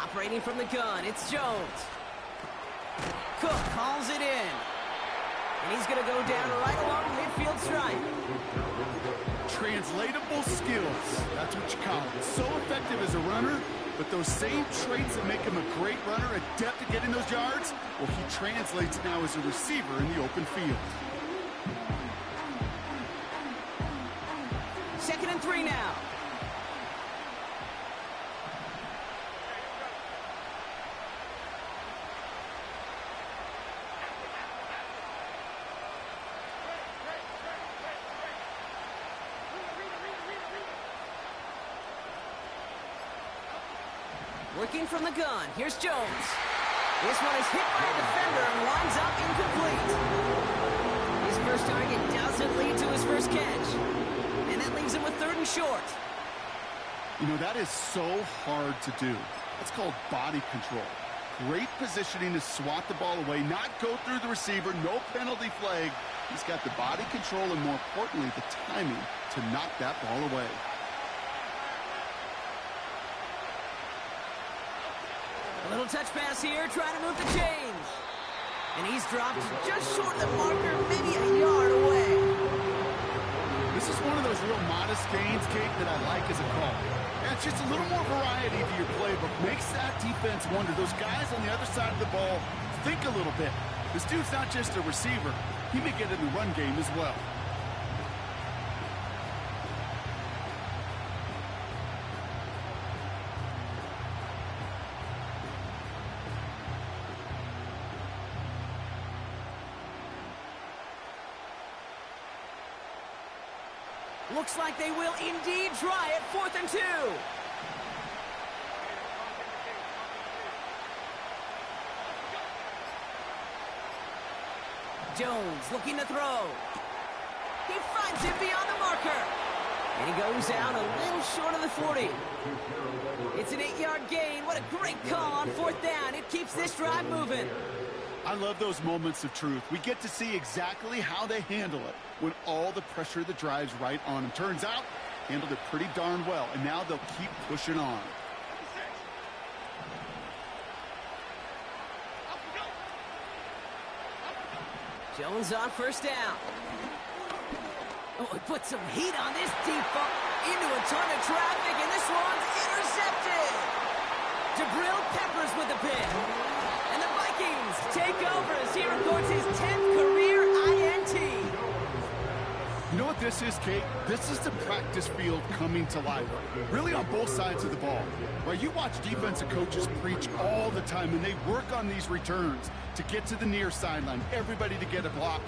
Operating from the gun, it's Jones. Cook calls it in. And he's going to go down right along midfield stripe. Translatable skills. That's what you call it. So effective as a runner, but those same traits that make him a great runner, adept at getting those yards, well, he translates now as a receiver in the open field. 2nd and 3 now. Working from the gun, here's Jones. This one is hit by a defender and winds up incomplete. His first target doesn't lead to his first catch. And that leaves him with 3rd and short. You know, that is so hard to do. That's called body control. Great positioning to swat the ball away, not go through the receiver, no penalty flag. He's got the body control and, more importantly, the timing to knock that ball away. A little touch pass here, trying to move the chains. And he's dropped just short of the marker, maybe a yard away. This is one of those real modest gains, Kate, that I like as a call. And it's just a little more variety to your playbook. Makes that defense wonder. Those guys on the other side of the ball think a little bit. This dude's not just a receiver. He may get in the run game as well. Looks like they will indeed try it. 4th and 2. Jones looking to throw. He finds it beyond the marker. And he goes out a little short of the 40. It's an 8-yard gain. What a great call on 4th down. It keeps this drive moving. I love those moments of truth. We get to see exactly how they handle it when all the pressure that drives right on them. Turns out, handled it pretty darn well, and now they'll keep pushing on. Jones on 1st down. Oh, he put some heat on this deep ball into a ton of traffic, and this one's intercepted. Jabril Peppers with the pick. And the Vikings take over as he records his 10th career INT. You know what this is, Kate? This is the practice field coming to life. Really on both sides of the ball. Right, you watch defensive coaches preach all the time, and they work on these returns to get to the near sideline, everybody to get a block.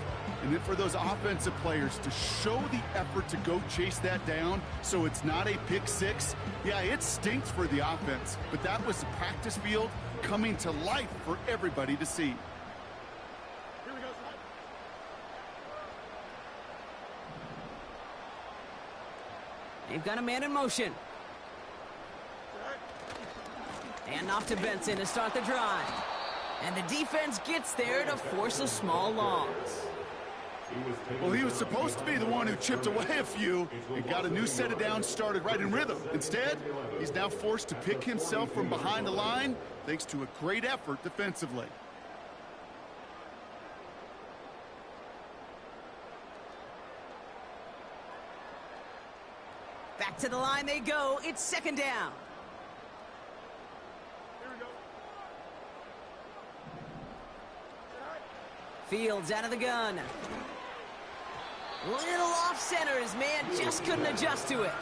And then for those offensive players to show the effort to go chase that down so it's not a pick six. Yeah, it stinks for the offense, but that was the practice field coming to life for everybody to see. They've got a man in motion. And off to Benson to start the drive. And the defense gets there to force a small loss. Well, he was supposed to be the one who chipped away a few and got a new set of downs started right in rhythm. Instead, he's now forced to pick himself from behind the line thanks to a great effort defensively. Back to the line they go. It's 2nd down. Fields out of the gun. Little off center. His man just couldn't adjust to it.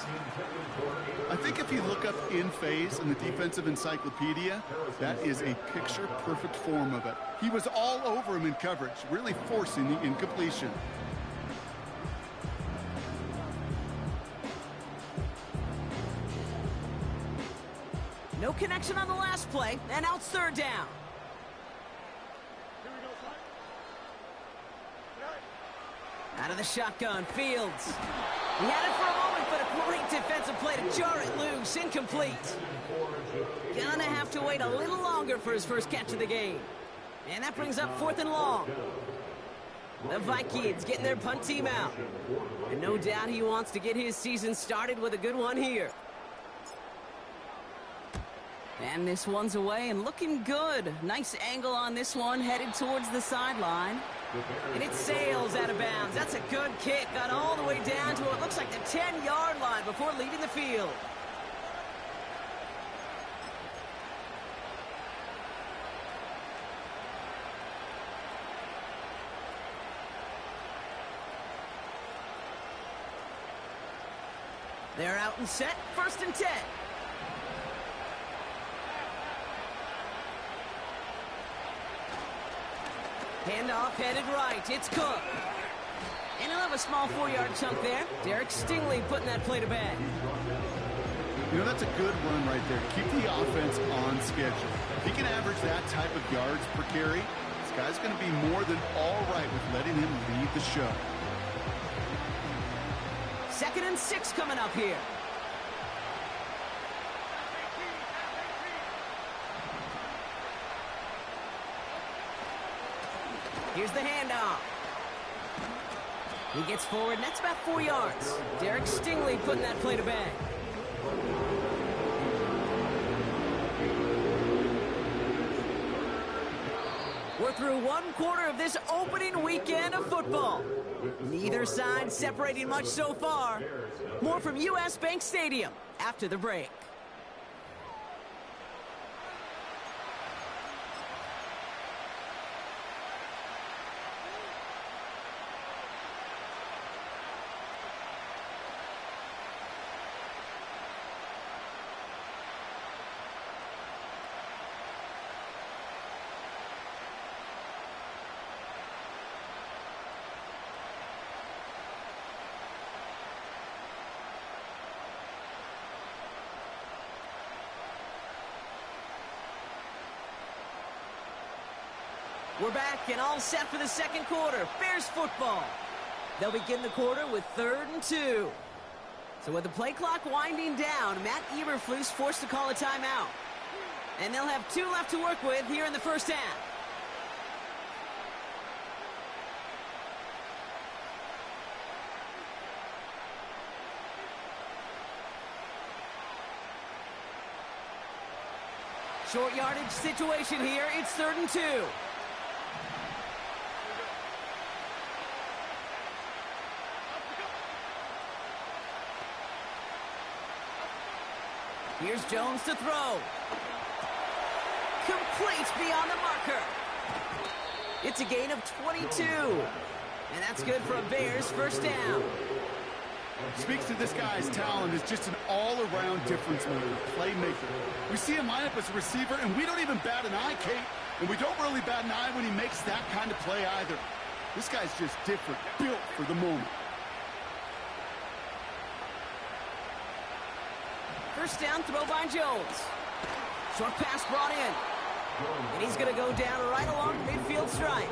I think if you look up in phase in the defensive encyclopedia, that is a picture-perfect form of it. He was all over him in coverage, really forcing the incompletion. No connection on the last play, and now it's 3rd down. Out of the shotgun, Fields. He had it for a moment, but a great defensive play to jar it loose. Incomplete. Gonna have to wait a little longer for his first catch of the game. And that brings up 4th and long. The Vikings getting their punt team out. And no doubt he wants to get his season started with a good one here. And this one's away and looking good. Nice angle on this one, headed towards the sideline. And it sails out of bounds. That's a good kick. Got all the way down to what looks like the 10-yard line before leaving the field. They're out and set. 1st and 10. Handoff headed right. It's Cook. And he'll have a small 4-yard chunk there. Derek Stingley putting that play to bed. You know, that's a good run right there. Keep the offense on schedule. If he can average that type of yards per carry, this guy's going to be more than all right with letting him lead the show. 2nd and 6 coming up here. Here's the handoff. He gets forward, and that's about 4 yards. Derek Stingley putting that play to bed. We're through 1 quarter of this opening weekend of football. Neither side separating much so far. More from U.S. Bank Stadium after the break. We're back and all set for the 2nd quarter. Bears football. They'll begin the quarter with 3rd and 2. So with the play clock winding down, Matt Eberflus forced to call a timeout. And they'll have 2 left to work with here in the 1st half. Short yardage situation here. It's 3rd and 2. Here's Jones to throw. Complete beyond the marker. It's a gain of 22. And that's good for a Bears 1st down. Speaks to this guy's talent as just an all-around difference maker, playmaker. We see him line up as a receiver, and we don't even bat an eye, Kate. And we don't really bat an eye when he makes that kind of play either. This guy's just different, built for the moment. 1st down, throw by Jones. Short pass brought in. And he's going to go down right along the midfield stripe.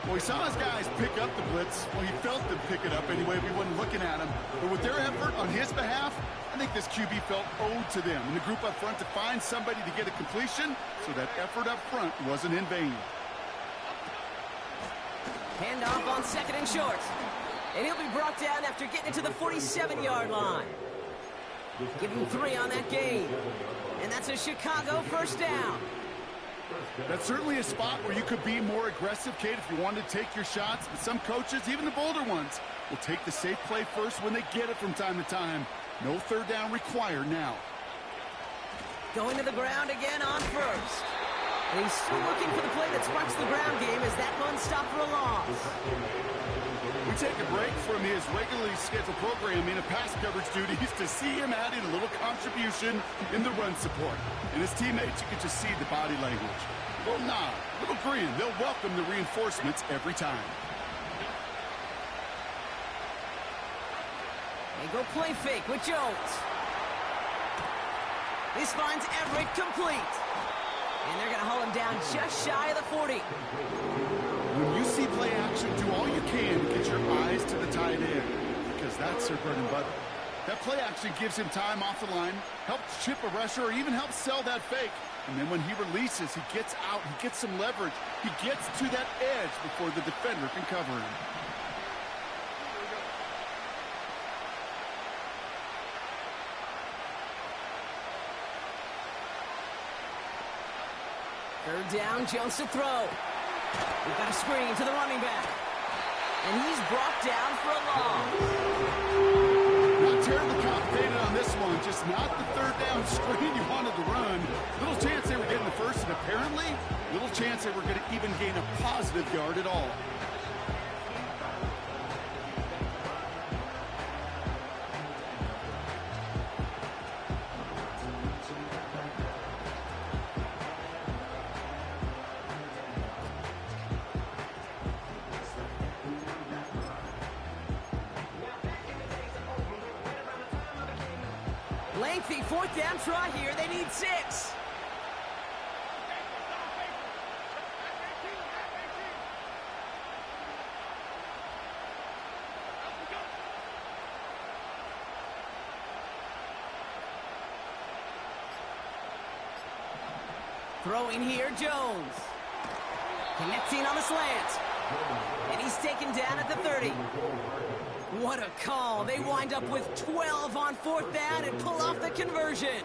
Well, he saw his guys pick up the blitz. Well, he felt them pick it up anyway if he wasn't looking at him. But with their effort on his behalf, I think this QB felt owed to them and the group up front to find somebody to get a completion, so that effort up front wasn't in vain. Handoff on 2nd and short. And he'll be brought down after getting it to the 47-yard line. Give him 3 on that gain. And that's a Chicago 1st down. That's certainly a spot where you could be more aggressive, Kate, if you wanted to take your shots. But some coaches, even the bolder ones, will take the safe play first when they get it from time to time. No 3rd down required now. Going to the ground again on 1st. And he's still looking for the play that sparks the ground game as that one stopped for a loss. We take a break from his regularly scheduled programming of pass coverage duties to see him adding a little contribution in the run support. And his teammates, you can just see the body language. Little nod, little grin. They'll welcome the reinforcements every time. They go play fake with Jones. This finds Everett complete. And they're going to haul him down just shy of the 40. When you see play action, do all you can to get your eyes to the tight end, because that's their bread and butter. That play action gives him time off the line, helps chip a rusher, or even helps sell that fake. And then when he releases, he gets out, he gets some leverage. He gets to that edge before the defender can cover him. Third down, Jones to throw. We've got a screen to the running back. And he's brought down for a loss. Not terribly complicated on this one, just not the third down screen you wanted to run. Little chance they were getting the first, and apparently, little chance they were going to even gain a positive yard at all. Lengthy fourth down try here. They need 6. Throwing here, Jones. Connecting on the slant. And he's taken down at the 30. What a call. They wind up with 12 on fourth down and pull off the conversion.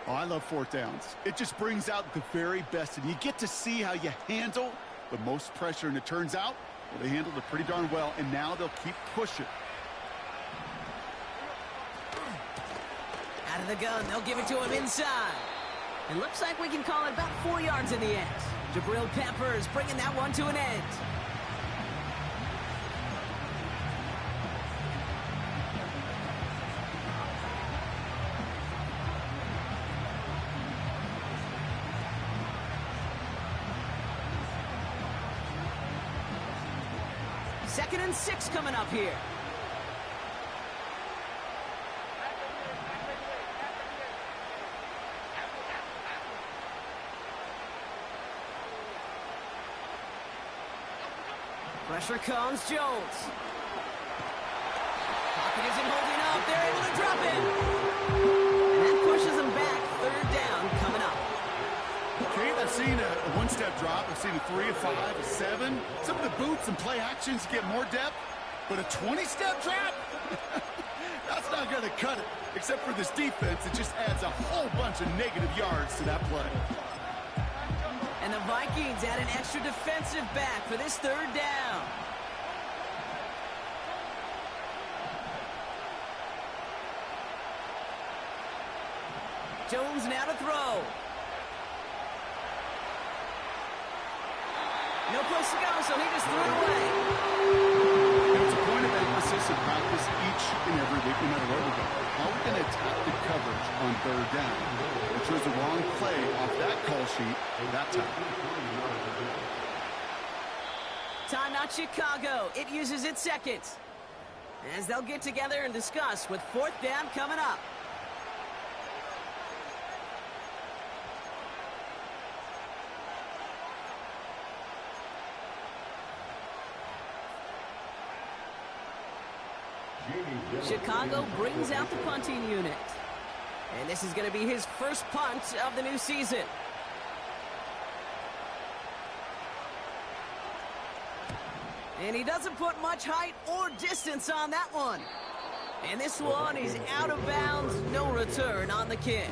Oh, I love fourth downs. It just brings out the very best, and you get to see how you handle the most pressure, and it turns out, well, they handled it pretty darn well, and now they'll keep pushing. Out of the gun, they'll give it to him inside. It looks like we can call it about 4 yards in the end. Jabril Peppers bringing that one to an end. Second and 6 coming up here. Pressure comes, Jones. Pocket isn't holding up. They're able to drop it. And that pushes them back. Third down coming up. Okay, I've seen a one-step drop. I've seen a 3, a 5, a 7. Some of the boots and play actions get more depth, but a 20-step drop? That's not going to cut it. Except for this defense, it just adds a whole bunch of negative yards to that play. And the Vikings add an extra defensive back for this third down. Jones now to throw. No place to go, so he just threw it away. It's a point of emphasis in practice each and every week, no matter where we go. How are we going to attack the coverage on third down? It chose the wrong play off that call sheet that time. Timeout Chicago. It uses its second. As they'll get together and discuss with fourth down coming up. Chicago brings out the punting unit. And this is going to be his first punt of the new season. And he doesn't put much height or distance on that one. And this one is out of bounds, no return on the kick.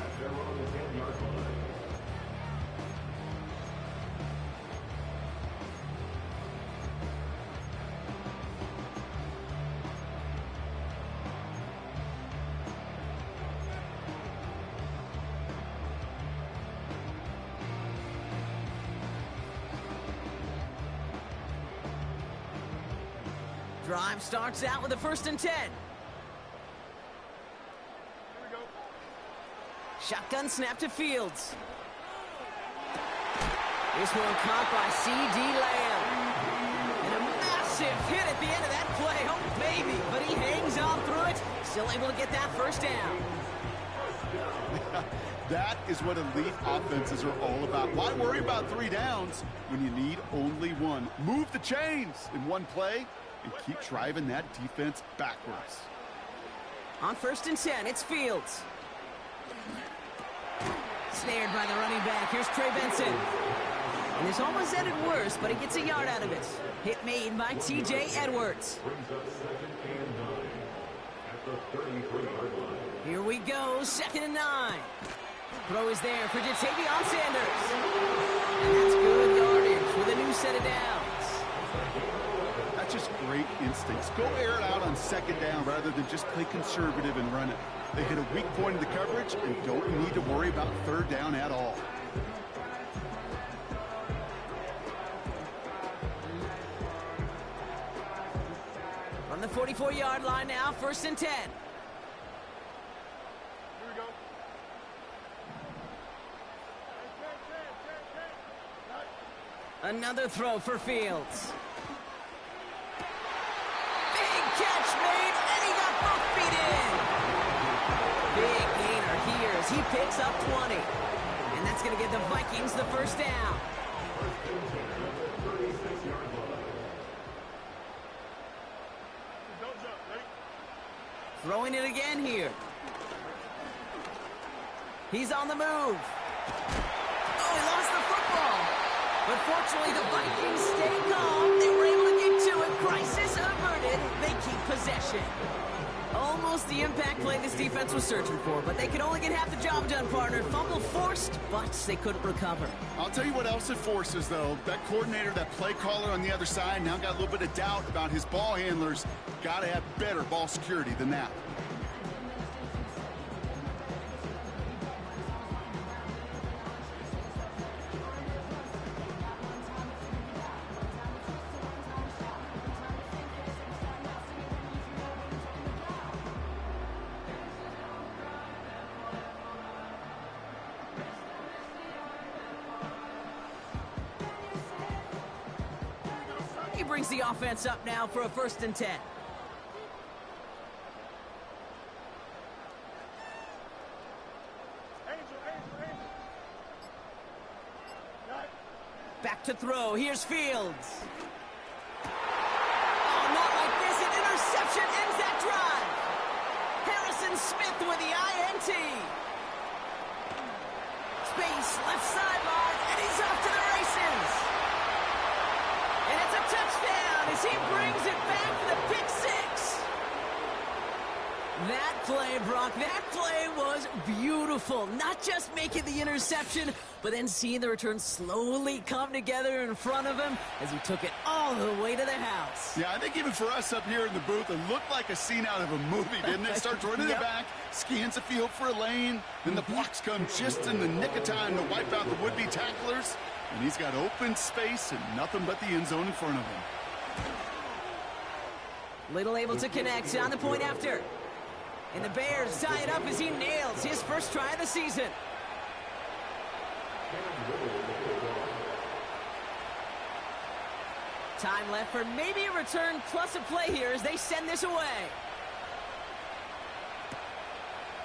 Drive starts out with a 1st and 10. Shotgun snap to Fields. This one caught by C.D. Lamb. And a massive hit at the end of that play. Oh, baby. But he hangs on through it. Still able to get that first down. That is what elite offenses are all about. Why worry about 3 downs when you need only 1? Move the chains in one play and keep driving that defense backwards. On 1st and 10, it's Fields. Snared by the running back. Here's Trey Benson. And this almost ended worse, but he gets a yard out of it. Hit made by T.J. Edwards. Here we go, 2nd and 9. Throw is there for Ja'Tavion Sanders. And that's good yardage with a new set of downs. That's just great instincts. Go air it out on second down rather than just play conservative and run it. They hit a weak point in the coverage and don't need to worry about third down at all. From the 44-yard line now, 1st and 10. Here we go. Another throw for Fields. Big catch made, and he got both feet in. Big gainer here as he picks up 20. And that's going to give the Vikings the 1st down. Don't jump, ready? Throwing it again here. He's on the move. Oh, he lost the football. But fortunately, the Vikings stay calm. They were able to get to it. Crisis averted. They keep possession. Almost the impact play this defense was searching for, but they could only get half the job done, partner. Fumble forced, but they couldn't recover. I'll tell you what else it forces, though. That coordinator, that play caller on the other side, now got a little bit of doubt about his ball handlers. Got to have better ball security than that. He brings the offense up now for a 1st and 10. Back to throw. Here's Fields. Oh, not like this. An interception ends that drive. Harrison Smith with the INT. Space, left sideline, and he's off to the races. And it's a touchdown as he brings it back for the pick 6. That play, Brock, that play was beautiful. Not just making the interception, but then seeing the return slowly come together in front of him as he took it all the way to the house. Yeah, I think even for us up here in the booth, it looked like a scene out of a movie, didn't it? Starts running Yep. it back, scans the field for a lane, and the blocks come just in the nick of time to wipe out the would-be tacklers. And he's got open space and nothing but the end zone in front of him. Little able to connect on the point after. And the Bears tie it up as he nails his first try of the season. Time left for maybe a return plus a play here as they send this away.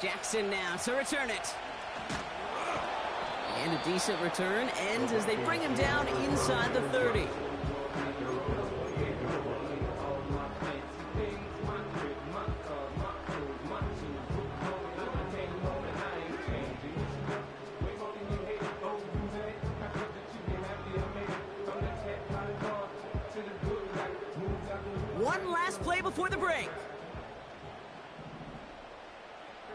Jackson now to return it. And a decent return ends as they bring him down inside the 30. One last play before the break. Here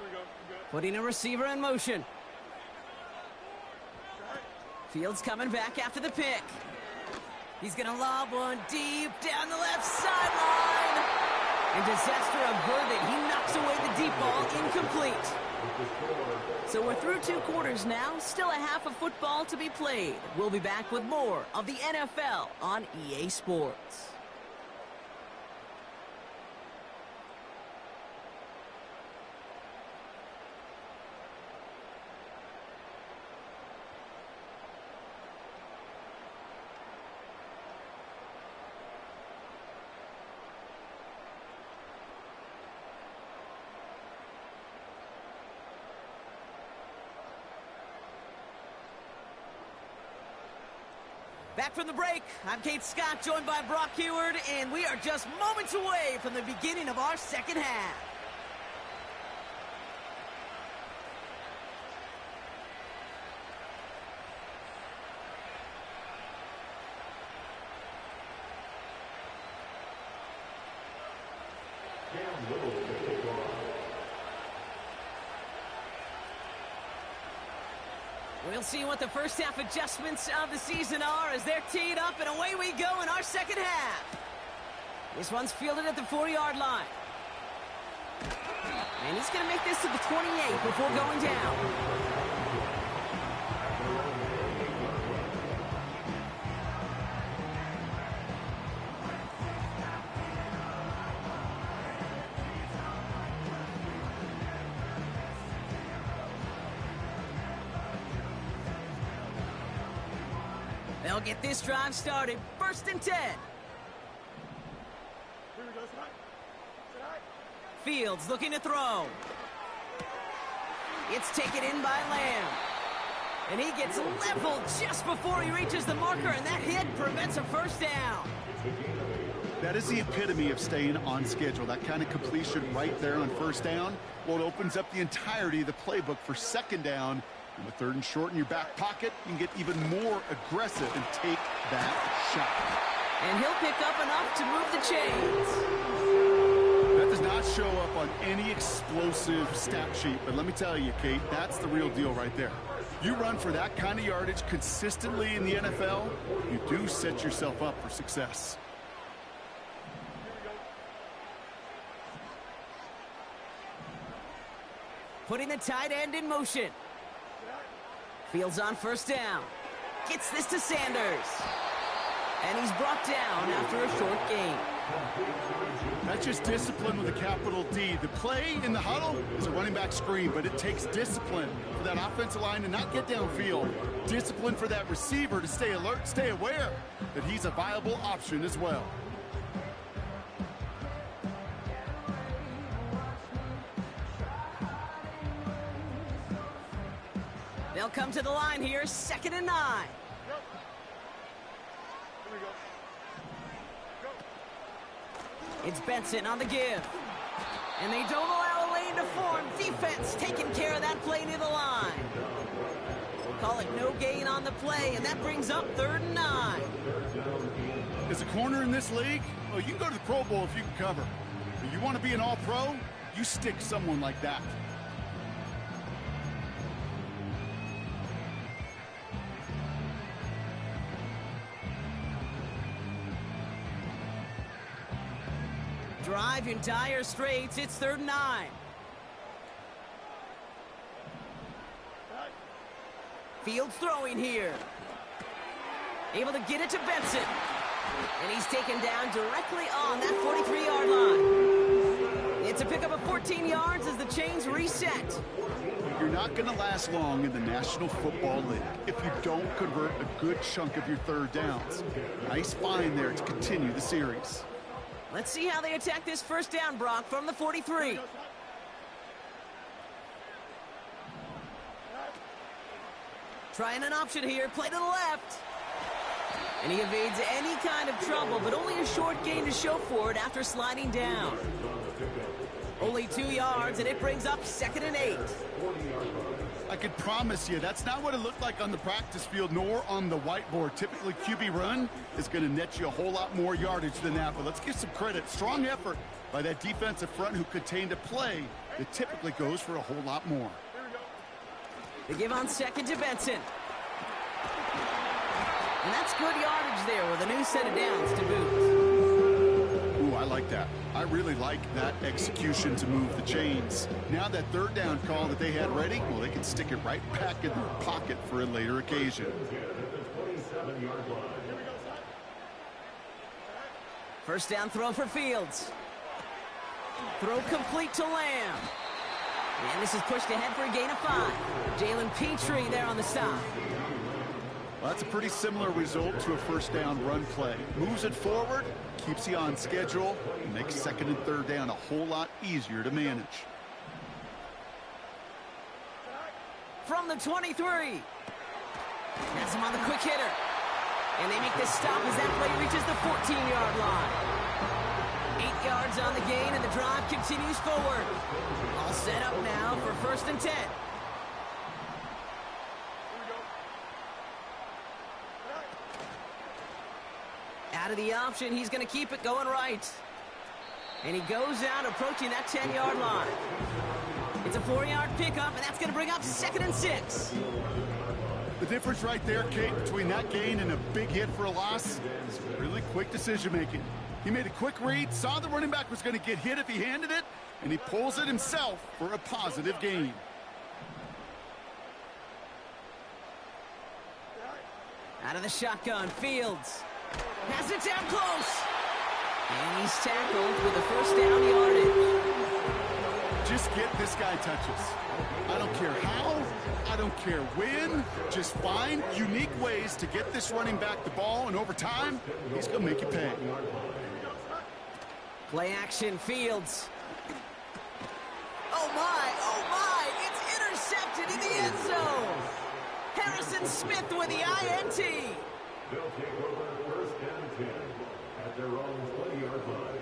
we go. Good. Putting a receiver in motion. Fields coming back after the pick. He's going to lob one deep down the left sideline. And disaster averted. He knocks away the deep ball, incomplete. So we're through 2 quarters now. Still a half of football to be played. We'll be back with more of the NFL on EA Sports. Back from the break, I'm Kate Scott, joined by Brock Huard, and we are just moments away from the beginning of our second half. We'll see what the first half adjustments of the season are as they're teed up, and away we go in our second half. This one's fielded at the 40-yard line. And he's going to make this to the 28 before going down. They'll get this drive started. 1st and 10. Here we go. Sit high. Sit high. Fields looking to throw. It's taken in by Lamb. And he gets leveled just before he reaches the marker, and that hit prevents a first down. That is the epitome of staying on schedule. That kind of completion right there on 1st down. Well, it opens up the entirety of the playbook for 2nd down. And with 3rd and short in your back pocket, you can get even more aggressive and take that shot. And he'll pick up enough to move the chains. That does not show up on any explosive stat sheet, but let me tell you, Kate, that's the real deal right there. You run for that kind of yardage consistently in the NFL, you do set yourself up for success. Putting the tight end in motion. Fields on 1st down. Gets this to Sanders. And he's brought down after a short gain. That's just discipline with a capital D. The play in the huddle is a running back screen, but it takes discipline for that offensive line to not get downfield. Discipline for that receiver to stay alert, stay aware that he's a viable option as well. They'll come to the line here, 2nd and 9. Here we go. Go. It's Benson on the give. And they don't allow a lane to form. Defense taking care of that play near the line. We'll call it no gain on the play, and that brings up 3rd and 9. As a corner in this league, well, you can go to the Pro Bowl if you can cover. But you want to be an all-pro, you stick someone like that. Drive in dire straits. It's 3rd and 9. Fields throwing here. Able to get it to Benson. And he's taken down directly on that 43-yard line. It's a pickup of 14 yards as the chains reset. You're not going to last long in the National Football League if you don't convert a good chunk of your 3rd downs. Nice find there to continue the series. Let's see how they attack this 1st down, Brock, from the 43. Trying an option here, play to the left. And he evades any kind of trouble, but only a short gain to show for it after sliding down. Only 2 yards, and it brings up 2nd and 8. I can promise you that's not what it looked like on the practice field nor on the whiteboard. Typically, QB run is going to net you a whole lot more yardage than that, but let's give some credit. Strong effort by that defensive front who contained a play that typically goes for a whole lot more. They give on 2nd to Benson. And that's good yardage there with a new set of downs to boot. Ooh, I like that. I really like that execution to move the chains. Now that 3rd down call that they had ready, well, they can stick it right back in their pocket for a later occasion. First down throw for Fields. Throw complete to Lamb. And this is pushed ahead for a gain of 5. Jalen Petrie there on the stop. Well, that's a pretty similar result to a 1st down run play. Moves it forward, keeps you on schedule, and makes 2nd and 3rd down a whole lot easier to manage. From the 23. Has him on the quick hitter. And they make this stop as that play reaches the 14-yard line. 8 yards on the gain, and the drive continues forward. All set up now for 1st and 10. Out of the option, he's going to keep it going right. And he goes out approaching that 10-yard line. It's a 4-yard pickup, and that's going to bring up 2nd and 6. difference right there, Kate, between that gain and a big hit for a loss? Really quick decision-making. He made a quick read, saw the running back was going to get hit if he handed it, and he pulls it himself for a positive gain. Out of the shotgun, Fields. Has it down close. And he's tackled with a first down yardage. Just get this guy touches. I don't care how, I don't care when. Just find unique ways to get this running back the ball, and over time, he's going to make you pay. Play action, Fields. Oh my, it's intercepted in the end zone. Harrison Smith with the INT. They'll take over first and 10 at their own 20-yard line.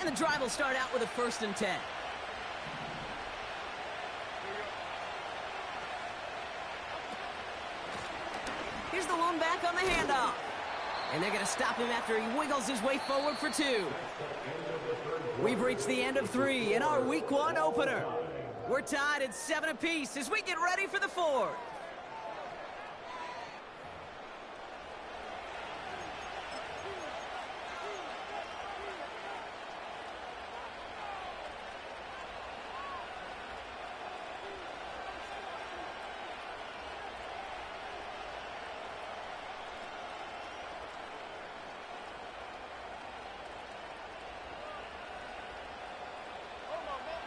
And the drive will start out with a 1st and 10. Here's the lone back on the handoff. And they're going to stop him after he wiggles his way forward for 2. We've reached the end of 3 in our Week 1 opener. We're tied at 7 apiece as we get ready for the 4th.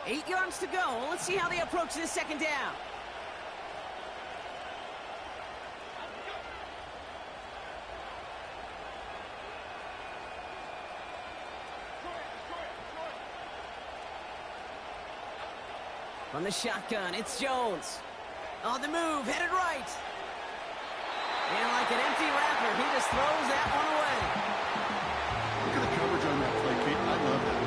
Eight yards to go. Let's see how they approach this second down. From the shotgun, it's Jones. On the move, headed right. And like an empty wrapper, he just throws that one away. Look at the coverage on that play, Kate. I love that.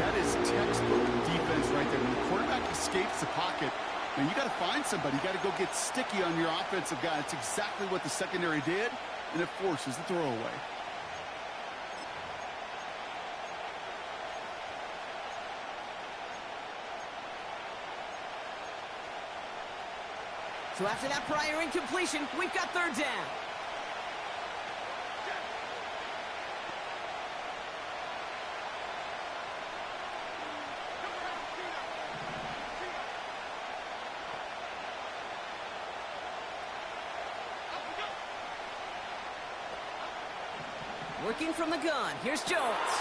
That is textbook defense right there. When the quarterback escapes the pocket, and you got to find somebody. You got to go get sticky on your offensive guy. It's exactly what the secondary did, and it forces the throwaway. So after that prior incompletion, we've got 3rd down. Working from the gun. Here's Jones.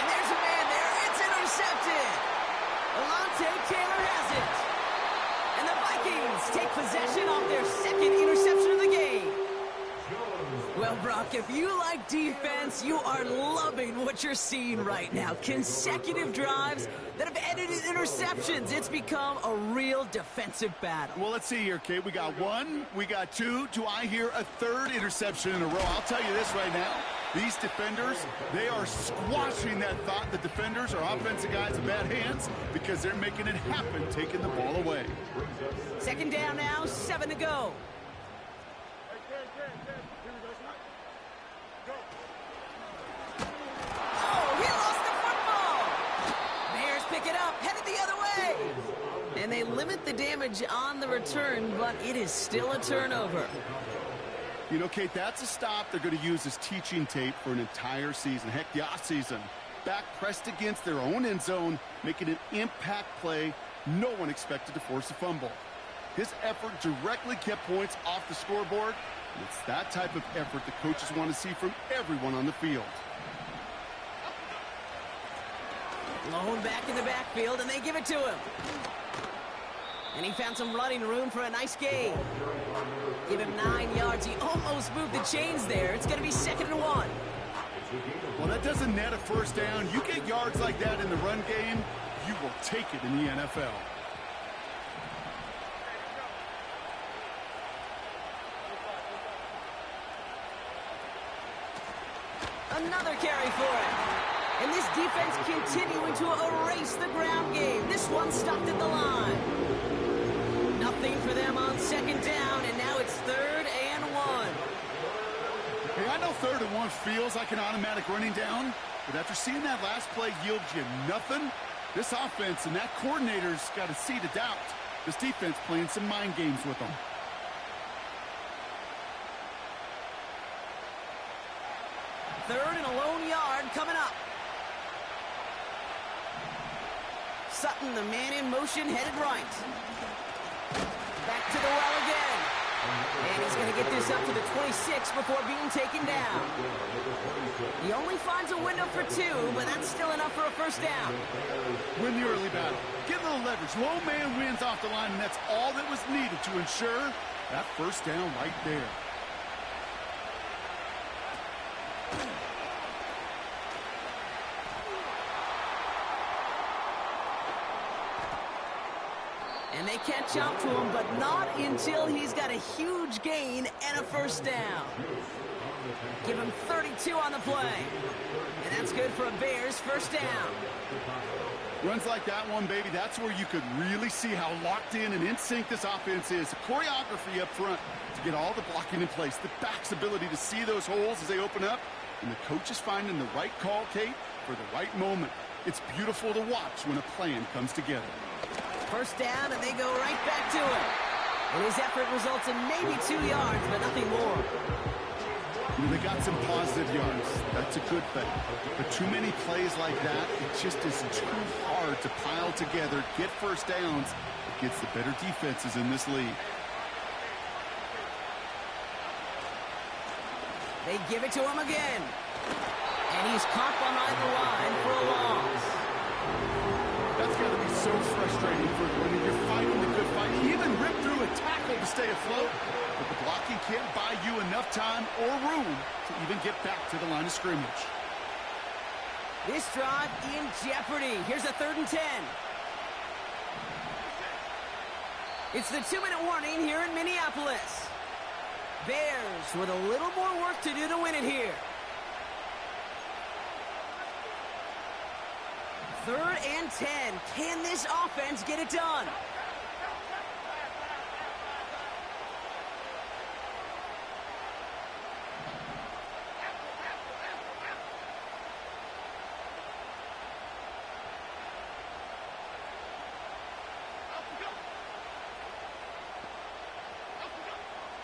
And there's a man there. It's intercepted. Alontae Taylor has it. And the Vikings take possession off their 2nd interception of the game. Well, Brock, if you like defense, you are loving what you're seeing right now. Consecutive drives that have ended in interceptions. It's become a real defensive battle. Well, let's see here, Kate. We got 1, we got 2. Do I hear a 3rd interception in a row? I'll tell you this right now. These defenders, they are squashing that thought the defenders are offensive guys in bad hands because they're making it happen, taking the ball away. 2nd down now, 7 to go. Oh, he lost the football. Bears pick it up, headed the other way. And they limit the damage on the return, but it is still a turnover. You know, Kate, that's a stop they're going to use as teaching tape for an entire season. Heck, the offseason. Back pressed against their own end zone, making an impact play no one expected to force a fumble. His effort directly kept points off the scoreboard, and it's that type of effort the coaches want to see from everyone on the field. Lone back in the backfield, and they give it to him. And he found some running room for a nice gain. Give him 9 yards. He almost moved the chains there. It's going to be 2nd and 1. Well, that doesn't net a first down. You get yards like that in the run game, you will take it in the NFL. Another carry for it. And this defense continuing to erase the ground game. This one stopped at the line. Nothing for them on 2nd down, and now it's 3rd and 1. Hey, I know 3rd and 1 feels like an automatic running down, But after seeing that last play yield you nothing, this offense and that coordinator's got a seed of doubt. This defense playing some mind games with them. Third and a lone yard coming up. Sutton, the man in motion, headed right. Back to the well again. And he's going to get this up to the 26 before being taken down. He only finds a window for 2, but that's still enough for a first down. Win the early battle. Get a little leverage. Low man wins off the line, and that's all that was needed to ensure that first down right there. And they catch up to him, but not until he's got a huge gain and a first down. Give him 32 on the play. And that's good for a Bears first down. Runs like that one, baby, that's where you could really see how locked in and in sync this offense is. The choreography up front to get all the blocking in place. The back's ability to see those holes as they open up. And the coach is finding the right call, Kate, for the right moment. It's beautiful to watch when a plan comes together. First down, and they go right back to it. And his effort results in maybe 2 yards, but nothing more. They got some positive yards. That's a good thing. But too many plays like that, it just is too hard to pile together, get first downs against the better defenses in this league. They give it to him again. And he's caught behind the line for a loss. That's got to be so frustrating for when you're fighting the good fight. He even ripped through a tackle to stay afloat. But the blocking can't buy you enough time or room to even get back to the line of scrimmage. This drive in jeopardy. Here's a 3rd and 10. It's the 2-minute warning here in Minneapolis. Bears with a little more work to do to win it here. 3rd and 10. Can this offense get it done?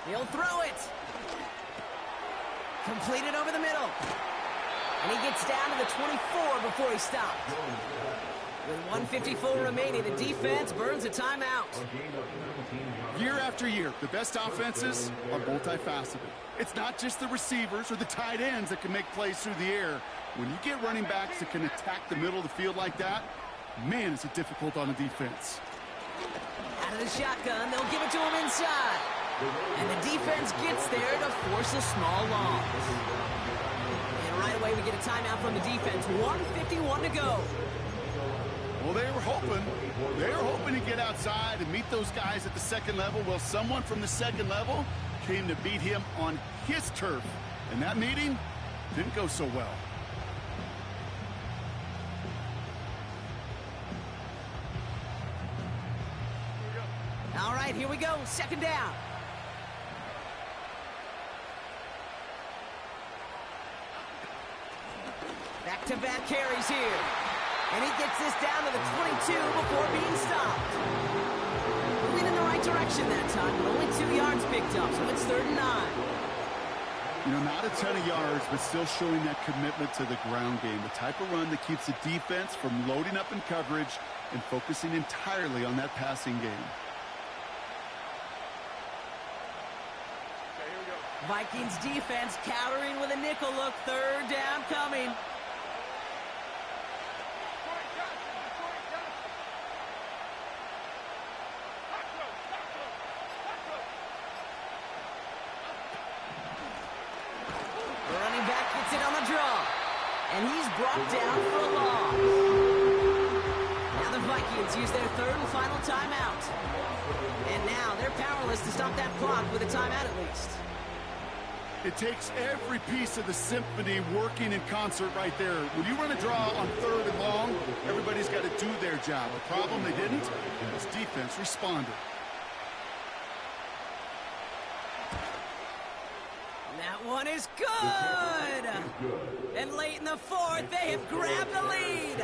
He'll throw it. Completed over the middle. And he gets down to the 24 before he stopped. With 1:54 remaining, the defense burns a timeout. Year after year, the best offenses are multifaceted. It's not just the receivers or the tight ends that can make plays through the air. When you get running backs that can attack the middle of the field like that, man, is it difficult on a defense. Out of the shotgun, they'll give it to him inside. And the defense gets there to force a small loss. And right away we get a timeout from the defense. 1:51 to go. Well, they were hoping to get outside and meet those guys at the second level. Well, someone from the second level came to beat him on his turf. And that meeting didn't go so well. All right, here we go. 2nd down. Back-to-back carries here. And he gets this down to the 22 before being stopped. Moving in the right direction that time, but only 2 yards picked up, so it's 3rd and 9. You know, not a ton of yards, but still showing that commitment to the ground game. The type of run that keeps the defense from loading up in coverage and focusing entirely on that passing game. Vikings defense countering with a nickel look. 3rd down coming. The running back gets it on the draw. And he's brought down for a loss. Now the Vikings use their 3rd and final timeout. And now they're powerless to stop that clock with a timeout at least. It takes every piece of the symphony working in concert right there. When you run a draw on 3rd and long, everybody's got to do their job. The problem, they didn't, and this defense responded. That one is good! And late in the fourth, they have grabbed the lead!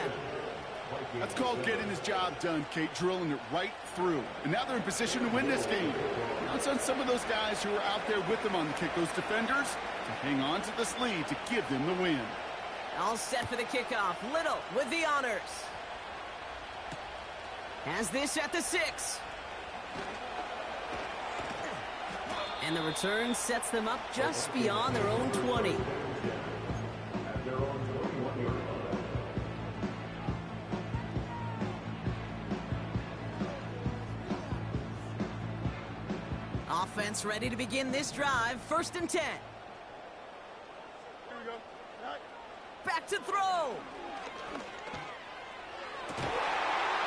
That's called getting his job done, Kate, drilling it right through. And now they're in position to win this game. Now it's on some of those guys who are out there with them on the kick, those defenders, to hang on to this lead to give them the win. All set for the kickoff. Little with the honors. Has this at the 6. And the return sets them up just beyond their own 20. At their own 21-yard line. Offense ready to begin this drive. 1st and 10. Here we go. Right. Back to throw.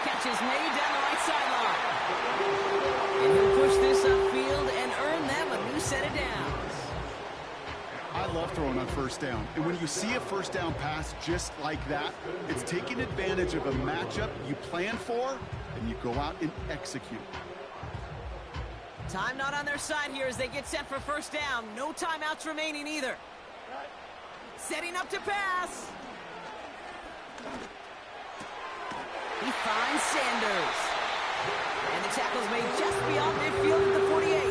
Catch is made down the right sideline. And he'll push this upfield and earn them a new set of downs. I love throwing on 1st down. And when you see a 1st down pass just like that, it's taking advantage of a matchup you plan for, and you go out and execute. Time not on their side here as they get set for 1st down. No timeouts remaining either. Setting up to pass. He finds Sanders. And the tackle's made just beyond midfield at the 48.